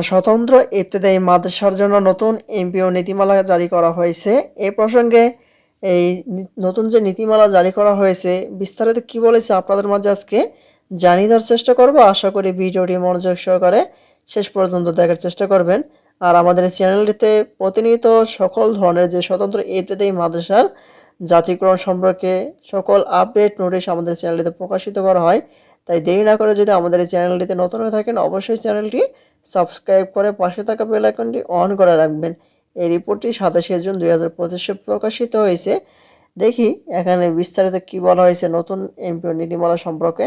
স্বতন্ত্র ইবতেদায়ী মাদ্রাসার জন্য নতুন এমপিও নীতিমালা জারি করা হয়েছে। এ প্রসঙ্গে এই নতুন যে নীতিমালা জারি করা হয়েছে বিস্তারিত কি বলেছে আপনাদের মাঝে আজকে জানিয়ে দেওয়ার চেষ্টা করব। আশা করি ভিডিওটি মনোযোগ সহকারে শেষ পর্যন্ত দেখার চেষ্টা করবেন। আর আমাদের এই চ্যানেলটিতে প্রতিনিয়ত সকল ধরনের যে স্বতন্ত্র ইবতেদায়ী মাদ্রাসার জাতীয়করণ সম্পর্কে সকল আপডেট নোটিশ আমাদের চ্যানেলটিতে প্রকাশিত করা হয়। তাই দেরি না করে যদি আমাদের এই চ্যানেলটিতে নতুন হয়ে থাকেন অবশ্যই চ্যানেলটি সাবস্ক্রাইব করে পাশে থাকা বেল আইকনটি অন করে রাখবেন। এই রিপোর্টটি 27 জুন 2025 প্রকাশিত হয়েছে। দেখি এখানে বিস্তারিত কি বলা হয়েছে নতুন এমপিও নীতিমালা সম্পর্কে।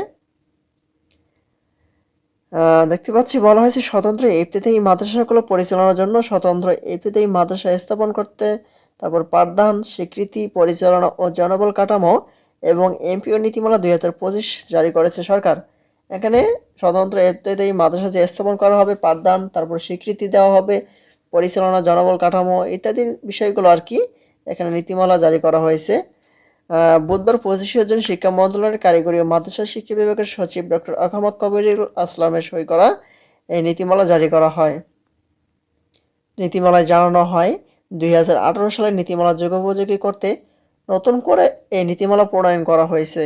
দেখতে পাচ্ছি বলা হয়েছে স্বতন্ত্র ইবতেদায়ী মাদ্রাসাগুলো পরিচালনার জন্য স্বতন্ত্র ইবতেদায়ী মাদ্রাসা স্থাপন করতে, তারপর পাঠদান, স্বীকৃতি, পরিচালনা ও জনবল কাঠামো এবং এমপিও নীতিমালা 2025 জারি করেছে সরকার। এখানে স্বতন্ত্র ইবতেদায়ী মাদ্রাসা যে স্থাপন করা হবে, পাঠদান, তারপর স্বীকৃতি দেওয়া হবে, পরিচালনা, জনবল কাঠামো ইত্যাদি বিষয়গুলো আর কি এখানে নীতিমালা জারি করা হয়েছে। বুধবার 25 জন শিক্ষা মন্ত্রণালয়ের কারিগরি ও মাদ্রাসা শিক্ষা বিভাগের সচিব ডক্টর আহমদ কবিরুল আসলামের সই করা এই নীতিমালা জারি করা হয়। নীতিমালায় জানানো হয় 2018 সালের নীতিমালা যুগোপযোগী করতে নতুন করে এই নীতিমালা প্রণয়ন করা হয়েছে।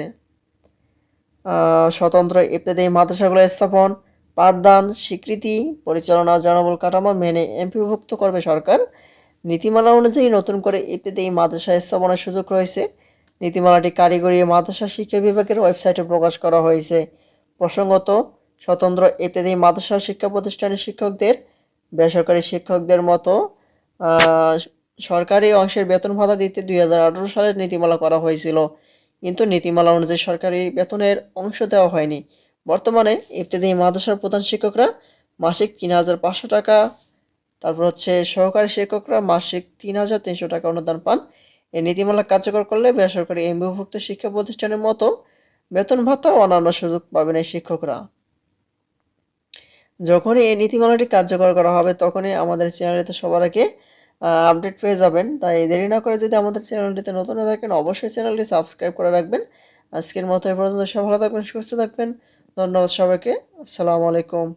স্বতন্ত্র ইবতেদায়ী মাদ্রাসাগুলো স্থাপন, পাঠদান, স্বীকৃতি, পরিচালনা, জনবল কাঠামো মেনে এমপিভুক্ত করবে সরকার। নীতিমালা অনুযায়ী নতুন করে ইবতেদায়ী মাদ্রাসা স্থাপনের সুযোগ রয়েছে। নীতিমালাটি কারিগরি মাদ্রাসা শিক্ষা বিভাগের ওয়েবসাইটে প্রকাশ করা হয়েছে। প্রসঙ্গত, স্বতন্ত্র ইবতেদায়ী মাদ্রাসা শিক্ষা প্রতিষ্ঠানের শিক্ষকদের বেসরকারি শিক্ষকদের মতো সরকারি অংশের বেতন ভাতা দিতে 2018 সালের নীতিমালা করা হয়েছিল, কিন্তু নীতিমালা অনুযায়ী সরকারি বেতনের অংশ দেওয়া হয়নি। বর্তমানে ইবতেদায়ী মাদ্রাসার প্রধান শিক্ষকরা মাসিক 3,500 টাকা, তারপর সহকারী শিক্ষকরা মাসিক 3,300 টাকা অনুদান পান। এই নীতিমালা কার্যকর করলে বেসরকারি এমপিওভুক্ত শিক্ষা প্রতিষ্ঠানের মতো বেতন ভাতা ও অন্যান্য সুযোগ পাবেন এই শিক্ষকরা। যখনই এই নীতিমালাটি কার্যকর করা হবে তখনই আমাদের চ্যানেলটিতে সবার আগে আপডেট পেয়ে যাবেন। তাই দেরি না করে যদি আমাদের চ্যানেলটিতে নতুন হয়ে থাকেন অবশ্যই চ্যানেলটি সাবস্ক্রাইব করে রাখবেন। আজকের মতো এ পর্যন্ত সব ভালো থাকবেন, সুস্থ থাকবেন। ধন্যবাদ সবাইকে। আসসালামু আলাইকুম।